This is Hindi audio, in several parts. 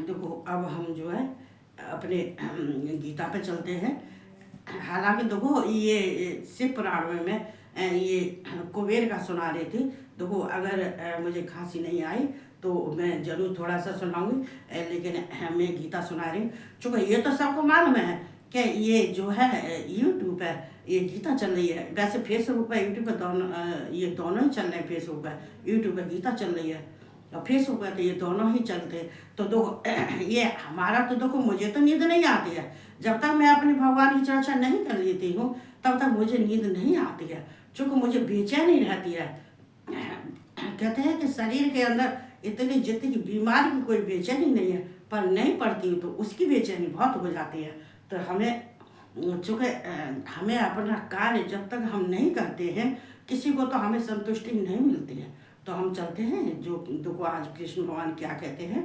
देखो अब हम जो है अपने गीता पे चलते हैं। हालांकि देखो ये शिव पुराण में मैं ये कुबेर का सुना रही थी। देखो अगर मुझे खांसी नहीं आई तो मैं जरूर थोड़ा सा सुनाऊंगी, लेकिन मैं गीता सुना रही हूँ। चूँकि ये तो सबको मालूम है कि ये जो है यूट्यूब पर ये गीता चल रही है। वैसे फेसबुक पर यूट्यूब पर दोनों ये दोनों ही चल रहे हैं। फेसबुक पर यूट्यूब पर गीता चल रही है और फेसबुक पर तो ये दोनों ही चलते हैं। तो देखो ये हमारा तो देखो मुझे तो नींद नहीं आती है जब तक मैं अपने भगवान की चर्चा नहीं कर लेती हूँ, तब तक मुझे नींद नहीं आती है। चूँकि मुझे बेचैनी रहती है। कहते हैं कि शरीर के अंदर इतनी जितनी बीमारी की कोई बेचैनी नहीं है, पर नहीं पड़ती तो उसकी बेचैनी बहुत हो जाती है। तो हमें चूँकि हमें अपना कार्य जब तक हम नहीं करते हैं, किसी को तो हमें संतुष्टि नहीं मिलती है। तो हम चलते हैं जो देखो आज कृष्ण भगवान क्या कहते हैं,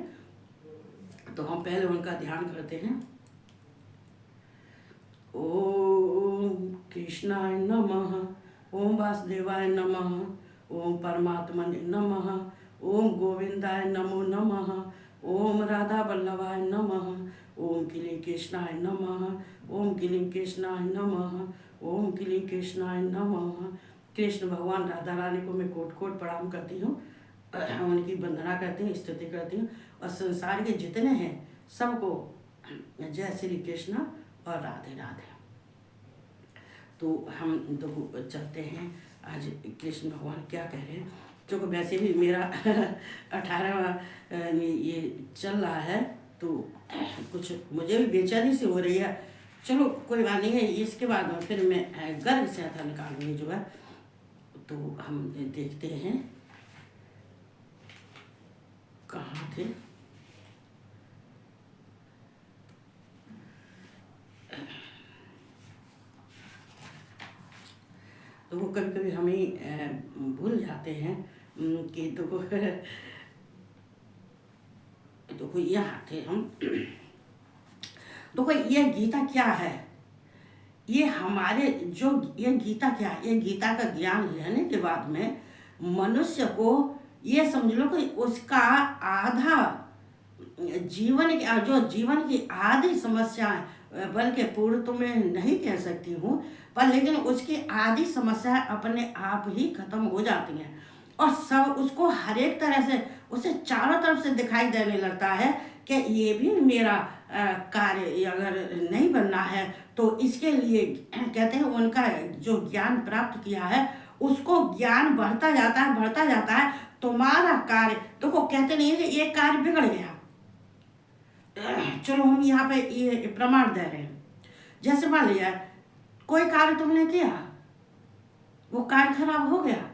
तो हम पहले उनका ध्यान करते हैं। ओम कृष्णाय नमः, ओम वासुदेवाय नमः, ओम परमात्मने नमः, ओम गोविंदाय नमो नमः, ओम राधा वल्लभाय नमः, ओम क्लीं कृष्णाय नमः, ओम क्लीं कृष्णाय नमः, ओम क्लीं कृष्णाय नमः। कृष्ण भगवान राधा रानी को मैं कोट कोट प्रणाम करती हूँ, उनकी वंदना करती हूँ, स्तुति करती हूँ। और संसार के जितने हैं सबको जय श्री कृष्ण और राधे राधे। तो हम दो चलते हैं आज कृष्ण भगवान क्या कह रहे हैं। जो कि वैसे भी मेरा 18वां ये चल रहा है, तो कुछ मुझे भी बेचैनी सी हो रही है। चलो कोई बात नहीं है, इसके बाद फिर मैं गर्भ से था निकालूंगी जो है। तो हम देखते हैं कहाँ थे। तो वो कभी कभी हमें भूल जाते हैं कि देखो यहाँ थे हम। देखो ये गीता क्या है, ये हमारे जो ये गीता क्या है, ये गीता का ज्ञान लेने के बाद में मनुष्य को ये समझ लो कि उसका आधा जीवन की जो जीवन की आधी समस्याएं, बल्कि पूर्ण तो मैं नहीं कह सकती हूँ, पर लेकिन उसकी आधी समस्याएं अपने आप ही खत्म हो जाती हैं। और सब उसको हर एक तरह से उसे चारों तरफ से दिखाई देने लगता है कि ये भी मेरा कार्य अगर नहीं बनना है तो इसके लिए कहते हैं उनका जो ज्ञान प्राप्त किया है उसको ज्ञान बढ़ता जाता है, बढ़ता जाता है। तुम्हारा कार्य देखो कहते नहीं है कि ये कार्य बिगड़ गया। चलो हम यहाँ पे ये प्रमाण दे रहे हैं। जैसे मान लिया कोई कार्य तुमने किया, वो कार्य खराब हो गया,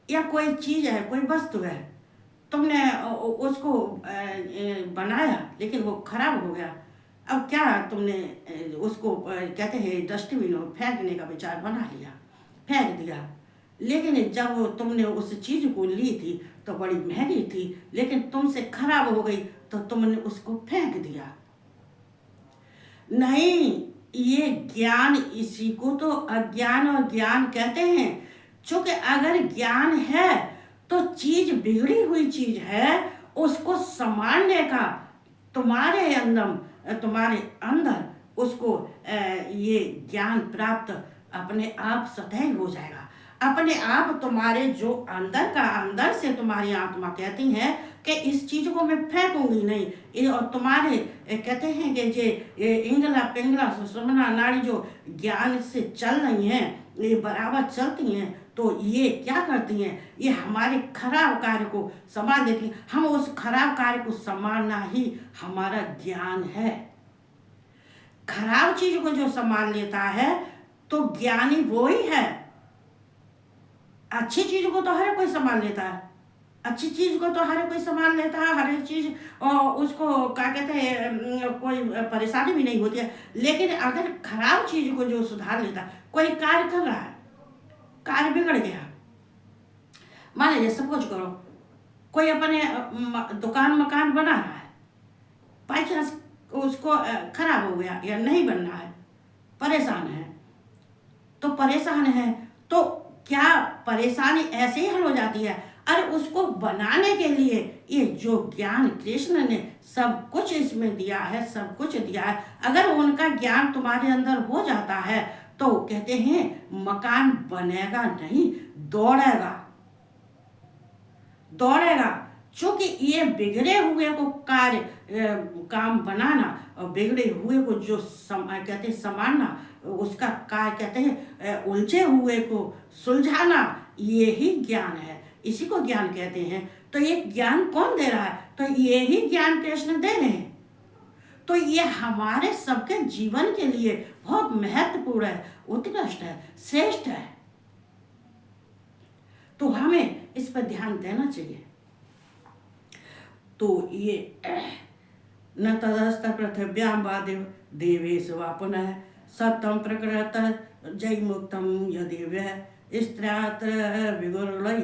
या कोई चीज है, कोई वस्तु है, तुमने उसको बनाया लेकिन वो खराब हो गया। अब क्या तुमने उसको कहते हैं डस्टबिन में फेंकने का विचार बना लिया, फेंक दिया। लेकिन जब तुमने उस चीज को ली थी तो बड़ी महंगी थी, लेकिन तुमसे खराब हो गई तो तुमने उसको फेंक दिया। नहीं, ये ज्ञान, इसी को तो अज्ञान और ज्ञान कहते हैं। क्योंकि अगर ज्ञान है तो चीज बिगड़ी हुई चीज है, उसको संभालने का तुम्हारे अंदर उसको ये ज्ञान प्राप्त अपने आप सदैव हो जाएगा। अपने आप तुम्हारे जो अंदर से तुम्हारी आत्मा कहती है कि इस चीज को मैं फेंकूंगी नहीं। और तुम्हारे कहते हैं कि ये इंगला पिंगला सुषुम्ना नाड़ी जो ज्ञान से चल रही हैं, ये बराबर चलती हैं, तो ये क्या करती हैं, ये हमारे खराब कार्य को संभाल देती हैं। हम उस खराब कार्य को संभालना ही हमारा ज्ञान है। खराब चीज को जो संभाल लेता है तो ज्ञानी वो ही है। अच्छी चीज को तो हर कोई संभाल लेता है, अच्छी चीज को तो हर कोई संभाल लेता है, हर एक चीज उसको क्या कहते हैं कोई परेशानी भी नहीं होती है। लेकिन अगर खराब चीज को जो सुधार लेता है, कोई कार्य कर रहा है, कार्य बिगड़ गया, मान लीजिए सपोज करो कोई अपने दुकान मकान बना रहा है, बाई चांस उसको खराब हो गया या नहीं बनना है, परेशान है, तो क्या परेशानी ऐसे ही हल हो जाती है? और उसको बनाने के लिए ये जो ज्ञान कृष्ण ने सब कुछ इसमें दिया है, सब कुछ दिया है। अगर उनका ज्ञान तुम्हारे अंदर हो जाता है तो कहते हैं मकान बनेगा नहीं, दौड़ेगा, दौड़ेगा। क्योंकि ये बिगड़े हुए को कार्य काम बनाना और बिगड़े हुए को जो कहते हैं संभालना, उसका कार्य कहते हैं उलझे हुए को सुलझाना, ये ही ज्ञान है, इसी को ज्ञान कहते हैं। तो ये ज्ञान कौन दे रहा है? तो ये ही ज्ञान कृष्ण दे रहे हैं। तो ये हमारे सबके जीवन के लिए बहुत महत्वपूर्ण है, उत्कृष्ट है, श्रेष्ठ है। तो हमें इस पर ध्यान देना चाहिए। तो ये न तदस्त पृथिव्याम वा देवेश वा पुनः सत्यम प्रकृत जय मुक्तम यदिव्य स्त्रात्र विगुणय।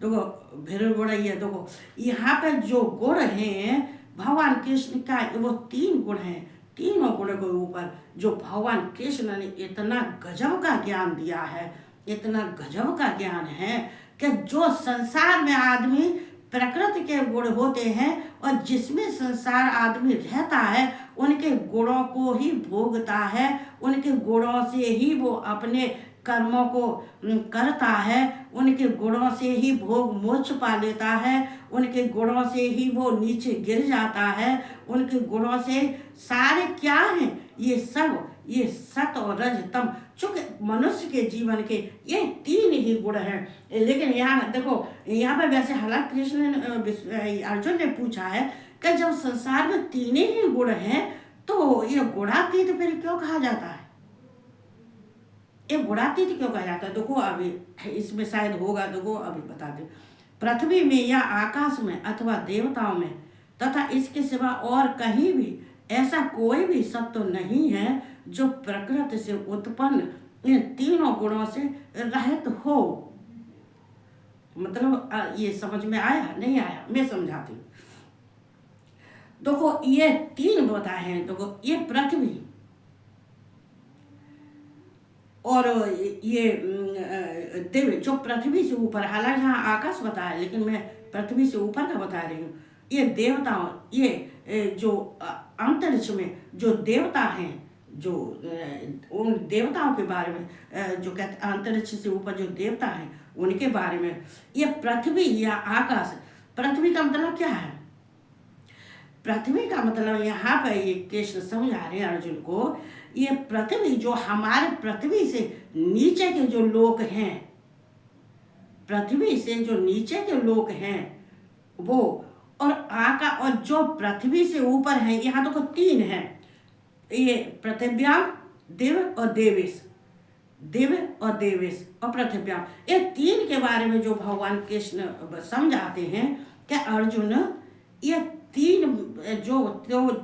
देखो भिरुगुणय, देखो यहाँ पे जो गुण हैं भगवान कृष्ण का, वो 3 गुण हैं। तीनों गुण के ऊपर जो भगवान कृष्ण ने इतना गजब का ज्ञान दिया है, इतना गजब का ज्ञान है कि जो संसार में आदमी प्रकृति के गुण होते हैं और जिसमें संसार आदमी रहता है उनके गुणों को ही भोगता है, उनके गुणों से ही वो अपने कर्मों को करता है, उनके गुणों से ही भोग मोक्ष पा लेता है, उनके गुणों से ही वो नीचे गिर जाता है, उनके गुणों से सारे क्या हैं ये सब, ये सत और रज तम। चूंकि मनुष्य के जीवन के ये 3 ही गुण हैं। लेकिन यहाँ देखो, यहाँ पर वैसे हालांकि कृष्ण अर्जुन ने पूछा है कि जब संसार में 3 ही गुण हैं तो ये गुणातीत फिर क्यों कहा जाता है? ये गुणातीत क्यों कहा जाता है? देखो अभी इसमें शायद होगा, देखो अभी बता दे। पृथ्वी में या आकाश में अथवा देवताओं में तथा इसके सिवा और कहीं भी ऐसा कोई भी सत्व नहीं है जो प्रकृति से उत्पन्न इन 3 गुणों से रहित हो। मतलब ये समझ में आया नहीं आया? मैं समझाती हूँ। देखो ये 3 बताए हैं। देखो ये पृथ्वी और ये देव जो पृथ्वी से ऊपर, हालांकि यहाँ आकाश बताया लेकिन मैं पृथ्वी से ऊपर का बता रही हूँ। ये देवताओं, ये जो अंतरिक्ष में जो देवता हैं, जो उन देवताओं के बारे में जो कहते अंतरिक्ष से ऊपर जो देवता हैं उनके बारे में। ये पृथ्वी या आकाश, पृथ्वी का मतलब क्या है? पृथ्वी का मतलब यहाँ पर ये कृष्ण समझा रहे हैं अर्जुन को, ये पृथ्वी जो हमारे पृथ्वी से नीचे के जो लोग हैं, पृथ्वी से जो नीचे के लोग हैं वो, और और जो पृथ्वी से ऊपर है, यहाँ तो 3 है, ये पृथिव्याम देव और देवेश, देव और देवेश और पृथिव्याम, ये 3 के बारे में जो भगवान कृष्ण समझाते हैं कि अर्जुन ये 3 जो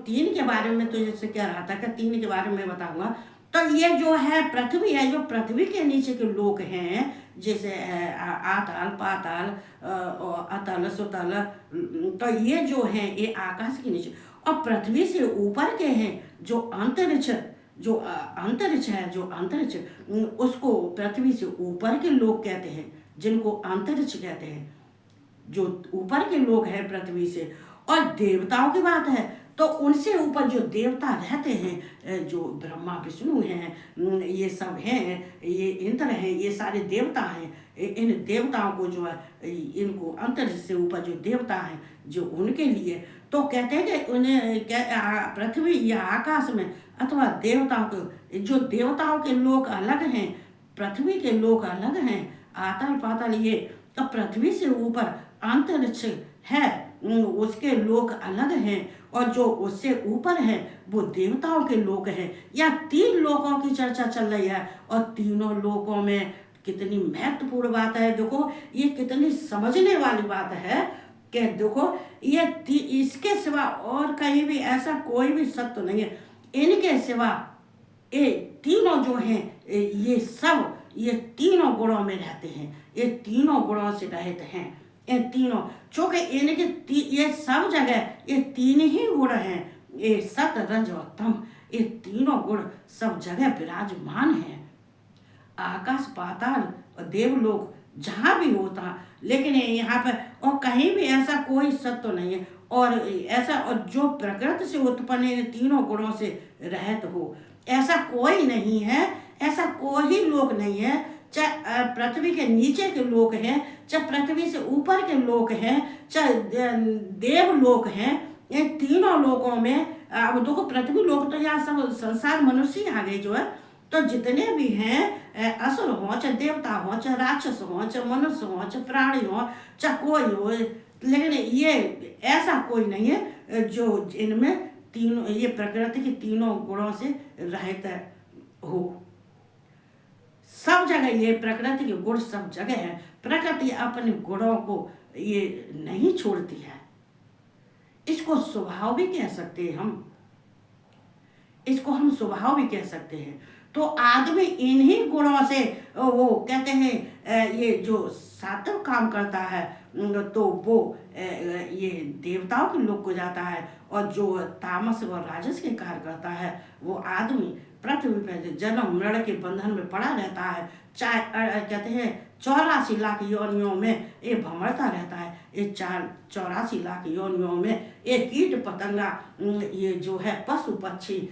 3 के बारे में तो जैसे कह रहा था कि 3 के बारे में बताऊंगा। तो ये जो है पृथ्वी है, जो पृथ्वी के नीचे के लोग हैं, जैसे आतल पाताल अतल सुतल, तो ये जो हैं ये आकाश के नीचे, और पृथ्वी से ऊपर के हैं जो अंतरिक्ष, जो अंतरिक्ष है, जो अंतरिक्ष उसको पृथ्वी से ऊपर के लोग कहते हैं, जिनको अंतरिक्ष कहते हैं, जो ऊपर के लोग हैं पृथ्वी से। और देवताओं की बात है तो उनसे ऊपर जो देवता रहते हैं, जो ब्रह्मा विष्णु हैं, ये सब हैं, ये इंद्र हैं, ये सारे देवता हैं। इन देवताओं को जो है, इनको अंतरिक्ष से ऊपर जो देवता हैं जो उनके लिए तो कहते हैं कि उन्हें पृथ्वी या आकाश में अथवा देवताओं के, जो देवताओं के लोग अलग हैं, पृथ्वी के लोग अलग हैं, आतल पाताल ये, तो पृथ्वी से ऊपर अंतरिक्ष है, उसके लोग अलग हैं, और जो उससे ऊपर है वो देवताओं के लोग हैं। या 3 लोकों की चर्चा चल रही है, और तीनों लोकों में कितनी महत्वपूर्ण बात है। देखो ये कितनी समझने वाली बात है कि देखो ये इसके सिवा और कहीं भी ऐसा कोई भी सत्य नहीं है। इनके सिवा ये तीनों जो हैं ये सब ये तीनों गुणों में रहते हैं, ये तीनों गुणों से रहित हैं। ये तीनों, चूंकि इनके ये सब जगह ये 3 ही गुण हैं, ये सत रज और तम, ये तीनों गुण सब जगह विराजमान हैं। आकाश पाताल और देवलोक जहाँ भी होता, लेकिन यहाँ पर और कहीं भी ऐसा कोई सत्य नहीं है। और ऐसा, और जो प्रकृति से उत्पन्न इन तीनों गुणों से रहित हो, ऐसा कोई नहीं है। ऐसा कोई लोक नहीं है, चाहे पृथ्वी के नीचे के लोग हैं, चाहे पृथ्वी से ऊपर के लोग हैं, चाहे देव लोग हैं। ये तीनों लोगों में अब देखो, पृथ्वी लोग तो यहाँ सब संसार मनुष्य आ गए जो है, तो जितने भी हैं, असुर हो चाहे देवता हो चाहे राक्षस हो चाहे मनुष्य हो चाहे प्राणी हो चाहे कोई हो, लेकिन ये ऐसा कोई नहीं है जो इनमें तीनों, ये प्रकृति के तीनों गुणों से रहित हो। सब जगह ये प्रकृति के गुण सब जगह है। प्रकृति अपने गुणों को ये नहीं छोड़ती है। इसको स्वभाव भी कह सकते हैं हम, इसको हम स्वभाव भी कह सकते हैं। तो आदमी इन्हीं गुणों से, वो कहते हैं ये जो सात्विक काम करता है तो वो ये देवताओं के लोक को जाता है, और जो तामस और राजस के कार्य करता है वो आदमी पृथ्वी पर जन्म मरण के बंधन में पड़ा रहता है। चाहे कहते हैं 84 लाख योनियों में ये भंवरता रहता है। ये 84 लाख योनियों में ये कीट पतंगा, ये जो है पशु पक्षी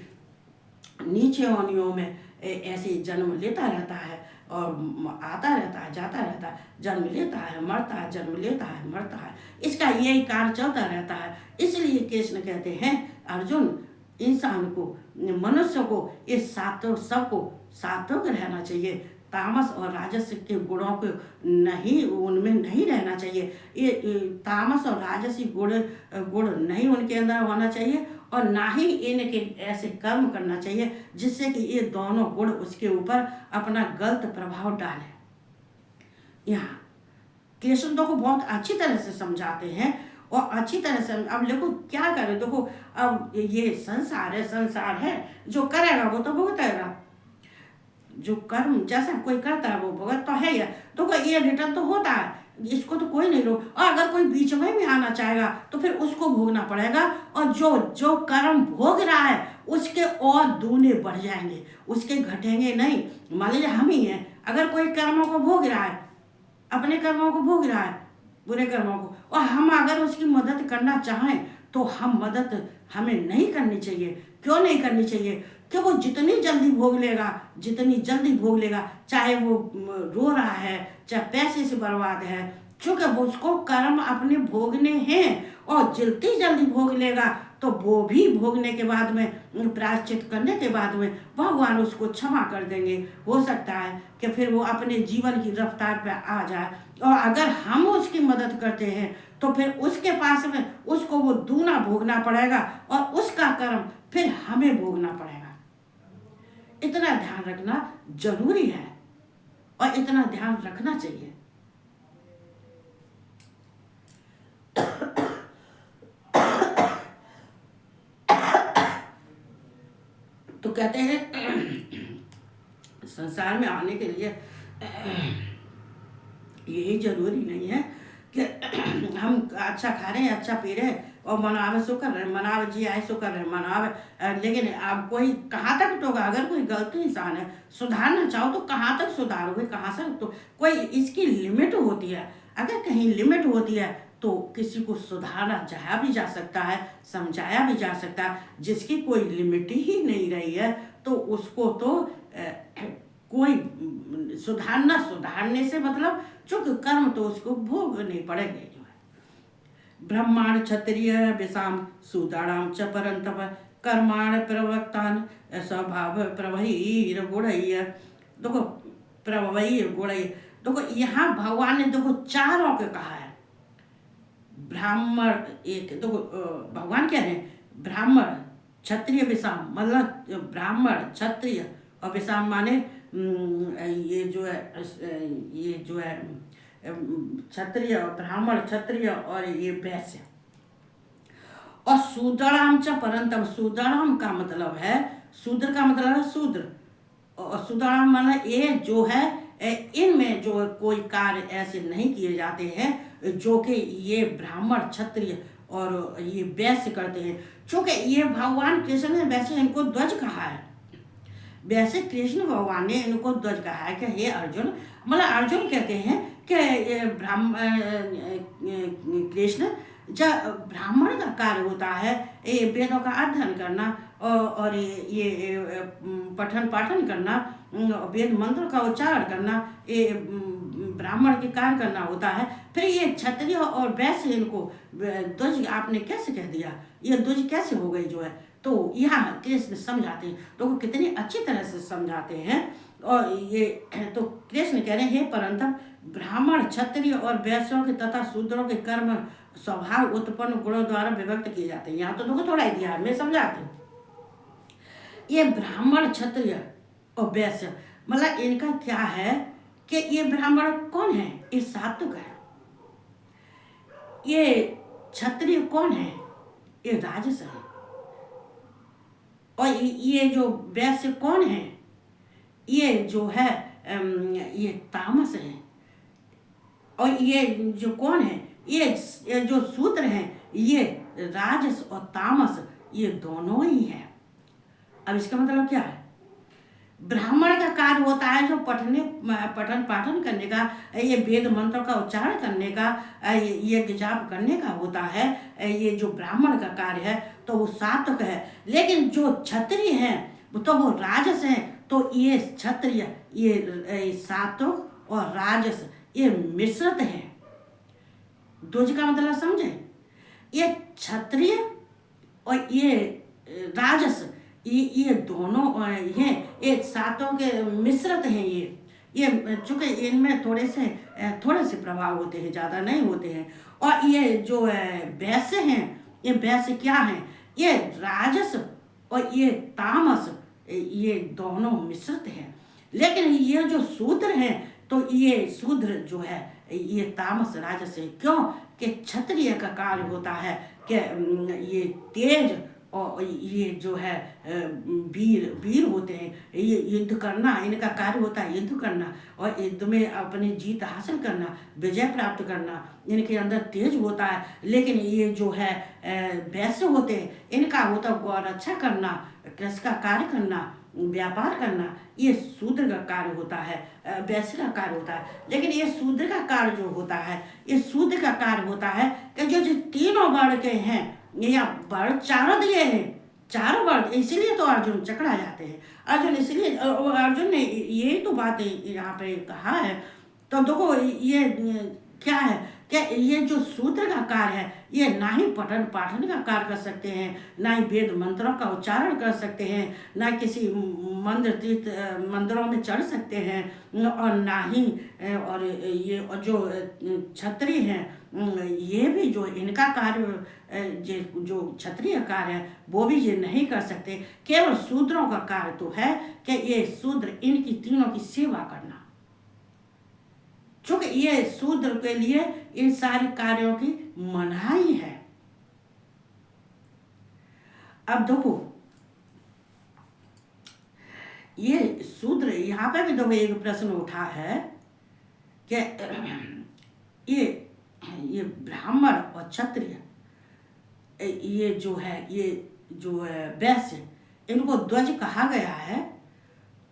नीचे योनियों में ऐसे जन्म लेता रहता है, और आता रहता है जाता रहता है, जन्म लेता है मरता है, जन्म लेता है मरता है। इसका यही कार्य चलता रहता है। इसलिए कृष्ण कहते हैं अर्जुन, इंसान को, मनुष्य को इस सात्विक, सबको सात्विक रहना चाहिए। तामस और राजस के गुणों को नहीं, उनमें नहीं रहना चाहिए। ये तामस और राजसी गुण नहीं उनके अंदर होना चाहिए, और ना ही इनके ऐसे कर्म करना चाहिए जिससे कि ये दोनों गुण उसके ऊपर अपना गलत प्रभाव डालें। यहाँ कृष्ण को बहुत अच्छी तरह से समझाते हैं, और अच्छी तरह से। अब देखो क्या करें, देखो अब ये संसार है, संसार है, जो करेगा वो तो भुगतेगा। जो कर्म जैसा कोई करता है वो भुगत तो है ही। देखो ये रिटर्न तो होता है, इसको तो कोई नहीं रोक, और अगर कोई बीच में भी आना चाहेगा तो फिर उसको भोगना पड़ेगा। और जो जो कर्म भोग रहा है उसके और दूने बढ़ जाएंगे, उसके घटेंगे नहीं। मान लीजिए हम ही हैं, अगर कोई कर्मों को भोग रहा है, अपने कर्मों को भोग रहा है, बुरे कर्मों को, और हम अगर उसकी मदद करना चाहें तो हम मदद हमें नहीं करनी चाहिए। क्यों नहीं करनी चाहिए? कि वो जितनी जल्दी भोग लेगा, जितनी जल्दी भोग लेगा, चाहे वो रो रहा है चाहे पैसे से बर्बाद है, चूंकि उसको कर्म अपने भोगने हैं, और जितनी जल्दी भोग लेगा तो वो भी भोगने के बाद में, प्रायश्चित करने के बाद में भगवान उसको क्षमा कर देंगे। हो सकता है कि फिर वो अपने जीवन की रफ्तार पर आ जाए, और अगर हम उसकी मदद करते हैं तो फिर उसके पास में उसको वो दूना भोगना पड़ेगा, और उसका कर्म फिर हमें भोगना पड़ेगा। इतना ध्यान रखना जरूरी है, और इतना ध्यान रखना चाहिए। तो कहते हैं संसार में आने के लिए यही जरूरी नहीं है कि हम अच्छा खा रहे हैं, अच्छा पी रहे हैं, और मनावे सो कर रहे, मनावे जी आए सो कर रहे, मनावे। लेकिन अब कोई कहाँ तक टोका? अगर कोई गलती इंसान है, सुधारना चाहो तो कहाँ तक सुधारोगे, कहाँ से? तो कोई इसकी लिमिट होती है। अगर कहीं लिमिट होती है तो किसी को सुधारा भी जा सकता है, समझाया भी जा सकता है। जिसकी कोई लिमिट ही नहीं रही है तो उसको तो कोई सुधारने से मतलब, चूंकि कर्म तो उसको भोगने पड़ेंगे। जो है ब्रह्मांड क्षत्रिय विषाम सूदाणाम च परंतप कर्माण प्रवक्तान स्वभाव प्रवहीर गुणय। देखो प्रवहीर गुणय, देखो यहाँ भगवान ने देखो चारों के कहा है। ब्राह्मण एक, देखो भगवान कह रहे हैं ब्राह्मण क्षत्रिय विषाम, मतलब ब्राह्मण क्षत्रिय और विषाम माने ये जो है क्षत्रिय, ब्राह्मण क्षत्रिय और ये वैश्य। और शूद्राम च परंतप, शूद्राम का मतलब है, शूद्र का मतलब है शूद्र, और शूद्राम मतलब ये जो है इनमें जो कोई कार्य ऐसे नहीं किए जाते हैं जो कि ये ब्राह्मण क्षत्रिय और ये वैश्य करते हैं। चूंकि ये भगवान कृष्ण ने वैसे इनको ध्वज कहा है, वैसे कृष्ण भगवान ने इनको ध्वज कहा है कि हे अर्जुन, मतलब अर्जुन कहते हैं कि कृष्ण, जब ब्राह्मण का कार्य होता है ये वेदों का अध्ययन करना और ये पठन पाठन करना, वेद मंत्र का उच्चारण करना, ये ब्राह्मण के कार्य करना होता है। फिर ये क्षत्रिय और वैश्य इनको द्विज आपने कैसे कह दिया, ये द्विज कैसे हो गई जो है। तो यहाँ कृष्ण समझाते हैं, तो कितनी अच्छी तरह से समझाते हैं। और ये तो कृष्ण कह रहे हैं, हे परंतप ब्राह्मण क्षत्रिय और वैश्यों के तथा शूद्रों के कर्म स्वभाव उत्पन्न गुणों द्वारा विभक्त किए जाते हैं। यहाँ तो देखो थोड़ा इतिहास में समझाते हैं। ये ब्राह्मण क्षत्रिय और वैश्य मतलब इनका क्या है कि ये ब्राह्मण कौन है, ये सात्विक है। ये क्षत्रिय कौन है, ये राजस है। और ये जो वैश्य कौन है, ये जो है ये तामस है। और ये जो कौन है, ये जो सूत्र हैं, ये राजस और तामस, ये दोनों ही है। अब इसका मतलब क्या है, ब्राह्मण का कार्य होता है जो पठन पाठन करने का, ये वेद मंत्रों का उच्चारण करने का, ये जाप करने का होता है। ये जो ब्राह्मण का कार्य है तो वो सात्विक है। लेकिन जो क्षत्रिय है तो वो राजस है। तो ये क्षत्रिय, ये सात्विक और राजस ये मिश्रित है। द्विज का मतलब समझे, ये क्षत्रिय और ये राजस ये दोनों ये सातों के मिश्रित हैं। ये चूंकि इनमें थोड़े से प्रभाव होते हैं, ज़्यादा नहीं होते हैं। और ये जो वैश्य हैं, ये वैश्य क्या हैं, ये राजस और ये तामस, ये दोनों मिश्रित हैं। लेकिन ये जो शूद्र हैं तो ये शूद्र जो है ये तामस राजस है। क्यों कि क्षत्रिय का कार्य होता है कि ये तेज और ये जो है वीर होते हैं, ये युद्ध करना इनका कार्य होता है, युद्ध करना और युद्ध में अपनी जीत हासिल करना, विजय प्राप्त करना, इनके अंदर तेज होता है। लेकिन ये जो है वैश्य होते हैं, इनका होता है गौरक्षा करना, कृषि का कार्य करना, व्यापार करना, ये शूद्र का कार्य होता है, वैश्य का कार्य होता है। लेकिन ये शूद्र का कार्य जो होता है, ये शूद्र का कार्य होता है कि जो तीनों वर्ण के हैं, या वर्ण चारों दिए हैं, चारों वर्ण, इसीलिए तो अर्जुन चकरा जाते हैं। अर्जुन इसलिए अर्जुन ने यही तो बात यहाँ पे कहा है। तो देखो ये क्या है कि ये जो शूद्र का कार्य है, ये ना ही पठन पाठन का कार्य कर सकते हैं, ना ही वेद मंत्रों का उच्चारण कर सकते हैं, ना किसी मंदिरों में चढ़ सकते हैं, और ना ही और ये और जो क्षत्रिय हैं ये भी जो इनका कार्य जो क्षत्रिय कार्य है वो भी ये नहीं कर सकते। केवल शूद्रों का कार्य तो है कि ये शूद्र इनकी तीनों की सेवा करना, क्योंकि ये शूद्र के लिए इन सारे कार्यों की मनाही है। अब देखो ये शूद्र, यहाँ पे भी देखो एक प्रश्न उठा है कि ये ब्राह्मण और क्षत्रिय, ये जो है ये जो वैश्य, इनको ध्वज कहा गया है।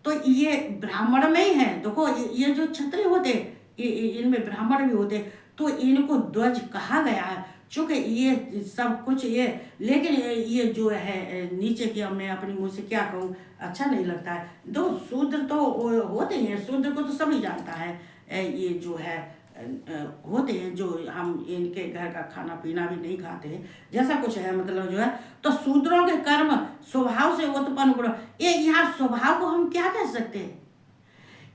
तो ये ब्राह्मण में ही है। देखो ये जो क्षत्रिय होते इनमें ब्राह्मण भी होते, तो इनको ध्वज कहा गया है चूँकि ये सब कुछ ये। लेकिन ये जो है नीचे की, अब मैं अपनी मुँह से क्या कहूँ, अच्छा नहीं लगता है। दो शूद्र तो होते हैं, शूद्र को तो सभी जानता है। ये जो है होते हैं जो हम इनके घर का खाना पीना भी नहीं खाते हैं, जैसा कुछ है मतलब जो है। तो शूद्रों के कर्म स्वभाव से उत्पन्न गुण, ये यहाँ स्वभाव को हम क्या कह सकते हैं,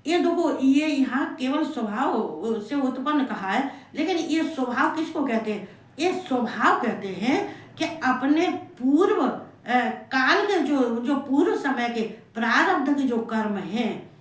ये देखो ये यहाँ केवल स्वभाव से उत्पन्न कहा है। लेकिन ये स्वभाव किसको कहते हैं, ये स्वभाव कहते हैं कि अपने पूर्व काल के जो पूर्व समय के प्रारब्ध के जो कर्म हैं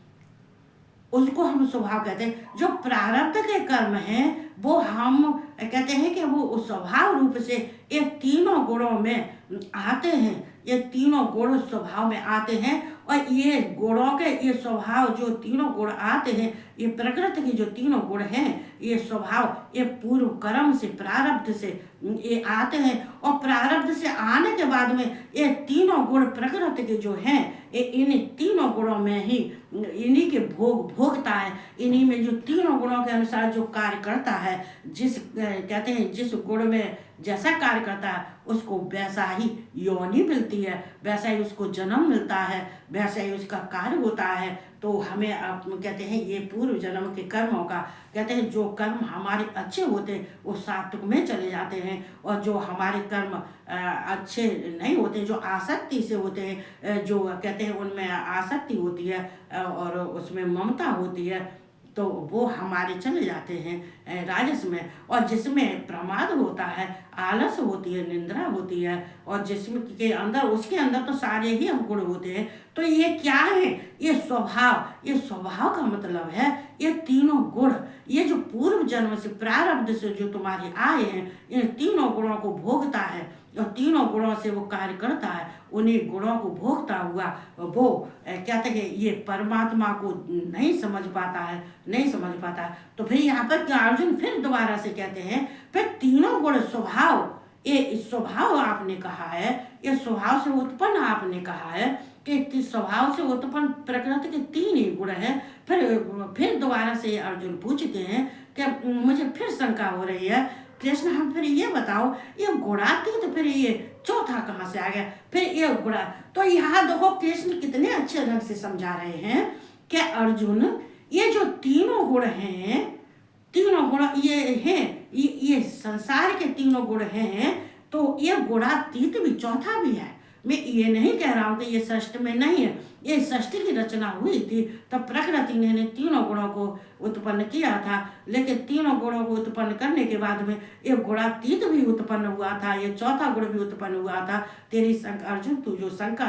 उसको हम स्वभाव कहते हैं। जो प्रारब्ध के कर्म हैं वो हम कहते हैं कि वो स्वभाव रूप से ये तीनों गुणों में आते हैं, ये तीनों गुण स्वभाव में आते हैं। और ये गुणों के ये स्वभाव जो तीनों गुण आते हैं, ये प्रकृति के जो तीनों गुण हैं, ये स्वभाव ये पूर्व कर्म से प्रारब्ध से ये आते हैं। और प्रारब्ध से आने के बाद में ये तीनों गुण प्रकृति के जो हैं, ये इन तीनों गुणों में ही इन्हीं के भोगता है। इन्हीं में जो तीनों गुणों के अनुसार जो कार्य करता है, कहते हैं जिस गुण में जैसा कार्य करता है उसको वैसा ही योनि मिलती है, वैसा ही उसको जन्म मिलता है, वैसा ही उसका कार्य होता है। तो हमें आप कहते हैं ये पूर्व जन्म के कर्मों का, कहते हैं जो कर्म हमारे अच्छे होते हैं वो सात्विक में चले जाते हैं, और जो हमारे कर्म अच्छे नहीं होते, जो आसक्ति से होते हैं, जो कहते हैं उनमें आसक्ति होती है और उसमें ममता होती है, तो वो हमारे चले जाते हैं राजस में। और जिसमें प्रमाद होता है, आलस होती है, निंद्रा होती है, और जिसमें के अंदर उसके अंदर तो सारे ही अवगुण होते हैं। तो ये क्या है? ये स्वभाव का मतलब है ये तीनों गुण, ये जो पूर्व जन्म से प्रारब्ध से जो तुम्हारे आए हैं, इन तीनों गुणों को भोगता है और तीनों गुणों से वो कार्य करता है। उन्हीं गुणों को भोगता हुआ वो कहते हैं ये परमात्मा को नहीं समझ पाता है। तो फिर यहाँ पर क्या अर्जुन फिर दोबारा से कहते हैं, फिर तीनों गुण स्वभाव, ये स्वभाव आपने कहा है, ये स्वभाव से उत्पन्न आपने कहा है कि स्वभाव से उत्पन्न प्रकृति के तीन ही गुण हैं। फिर दोबारा से अर्जुन पूछते हैं कि मुझे फिर शंका हो रही है, कृष्ण हम फिर ये बताओ, ये गुणातीत फिर ये चौथा कहाँ से आ गया? फिर ये गुणा, तो यहाँ देखो कृष्ण कितने अच्छे ढंग से समझा रहे हैं कि अर्जुन ये जो तीनों गुण हैं, तीनों गुण ये हैं, ये संसार के तीनों गुण हैं, तो ये गुणातीत भी चौथा भी है। मैं ये नहीं कह रहा हूँ कि ये षष्ठ में नहीं है, ये षष्ठी की रचना हुई थी तब प्रकृति ने तीनों गुणों को उत्पन्न किया था, लेकिन तीनों गुणों को उत्पन्न करने के बाद में ये गुणातीत भी उत्पन्न हुआ था, ये चौथा गुण भी उत्पन्न हुआ था। तेरी शंका अर्जुन, तू जो शंका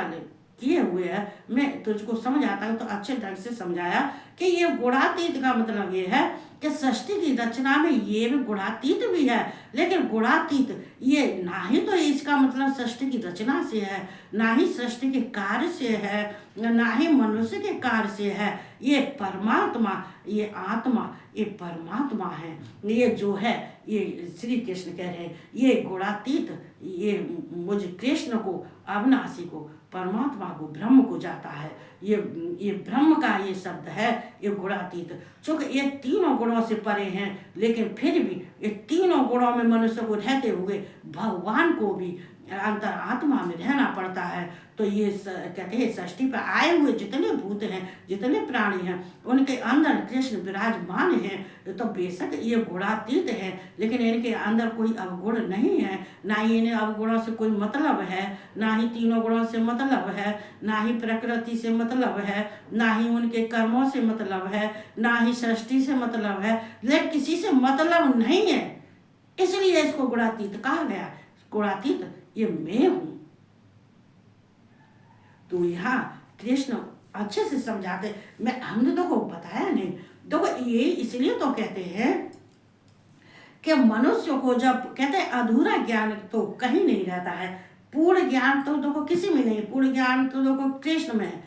किए हुए है, मैं तुझको समझ आता हूँ तो अच्छे ढंग से समझाया कि ये गुणातीत का मतलब ये है कि सृष्टि की रचना में ये भी गुणातीत भी है, लेकिन गुणातीत ये ना ही तो इसका मतलब सृष्टि की रचना से है, ना ही सृष्टि के कार्य से है, ना ही मनुष्य के कार्य से है। ये परमात्मा, ये आत्मा, ये परमात्मा है। ये जो है ये श्री कृष्ण कह रहे हैं ये गुणातीत, ये मुझ कृष्ण को, अविनाशी को, परमात्मा को, ब्रह्म को जाता है। ये ब्रह्म का ये शब्द है, ये गुणातीत। चूंकि ये तीनों गुणों से परे हैं, लेकिन फिर भी ये तीनों गुणों में मनुष्य को रहते हुए भगवान को भी अंतर आत्मा में रहना पड़ता है। तो ये कहते हैं सृष्टि पर आए हुए जितने भूत हैं, जितने प्राणी हैं, उनके अंदर कृष्ण विराजमान हैं। तो बेशक ये गुणातीत है, लेकिन इनके अंदर कोई अवगुण नहीं है, ना ही इन्हें अवगुणों से कोई मतलब है, ना ही तीनों गुणों से मतलब है, ना ही प्रकृति से मतलब है, ना ही उनके कर्मों से मतलब है, ना ही सृष्टि से मतलब है, लेकिन किसी से मतलब नहीं है, इसलिए इसको गुणातीत कहा गया। गुणातीत ये मैं हूं। तो यहाँ कृष्ण अच्छे से समझाते, मैं हमने तो को बताया नहीं। देखो ये इसलिए तो कहते हैं कि मनुष्य को जब कहते हैं अधूरा ज्ञान तो कहीं नहीं रहता है, पूर्ण ज्ञान तो देखो किसी में नहीं, पूर्ण ज्ञान तो देखो कृष्ण में है,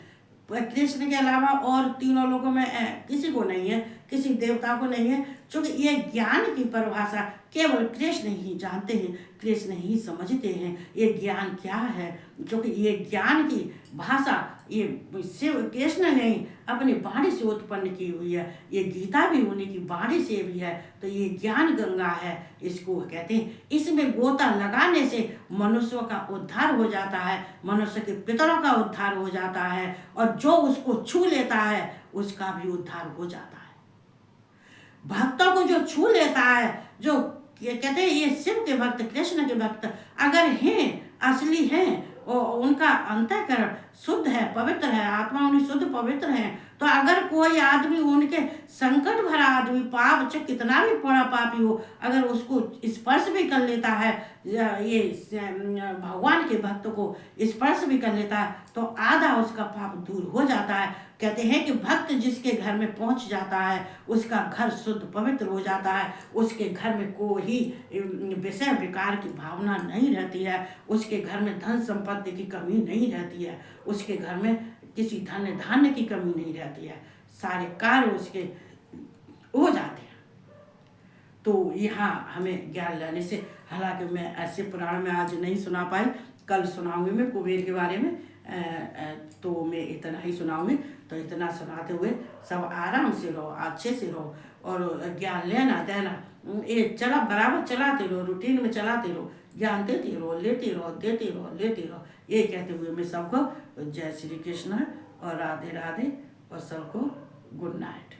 कृष्ण के अलावा और तीनों लोगों में किसी को नहीं है, किसी देवता को नहीं है। क्योंकि ये ज्ञान की परिभाषा केवल कृष्ण ही जानते हैं, कृष्ण ही समझते हैं ये ज्ञान क्या है। क्योंकि ये ज्ञान की भाषा ये शिव कृष्ण ने अपनी वाणी से उत्पन्न की हुई है, ये गीता भी उन्हीं की वाणी से भी है। तो ये ज्ञान गंगा है, इसको कहते हैं। इसमें गोता लगाने से मनुष्यों का उद्धार हो जाता है, मनुष्य के पितरों का उद्धार हो जाता है, और जो उसको छू लेता है उसका भी उद्धार हो जाता है। भक्तों को जो छू लेता है, जो कहते हैं ये शिव के भक्त, कृष्ण के भक्त अगर हैं, असली हैं, उनका अंतःकरण शुद्ध है, पवित्र है, आत्मा उन्हें शुद्ध पवित्र है, तो अगर कोई आदमी उनके संकट भरा आदमी, पाप चाहे कितना भी बड़ा पापी हो, अगर उसको स्पर्श भी कर लेता है, ये भगवान के भक्त को स्पर्श भी कर लेता है, तो आधा उसका पाप दूर हो जाता है। कहते हैं कि भक्त जिसके घर में पहुंच जाता है उसका घर शुद्ध पवित्र हो जाता है, उसके घर में कोई विषय विकार की भावना नहीं रहती है, उसके घर में धन संपत्ति की कमी नहीं रहती है, उसके घर में किसी धान्य की कमी नहीं रहती है, सारे कार्य उसके हो जाते हैं। तो यहाँ हमें ज्ञान लेने से, हालांकि मैं ऐसे पुराण में आज नहीं सुना पाई, कल सुनाऊंगी मैं कुबेर के बारे में। तो मैं इतना ही सुनाऊंगी। तो इतना सुनाते हुए सब आराम से रहो, अच्छे से रहो, और ज्ञान लेना देना ये चला बराबर चलाते रहो, रूटीन में चलाते रहो, ज्ञान देते रहो, लेते रहो, देते रहो, लेते रहो। ये कहते हुए मैं सबको जय श्री कृष्ण और राधे राधे, और सबको गुड नाइट।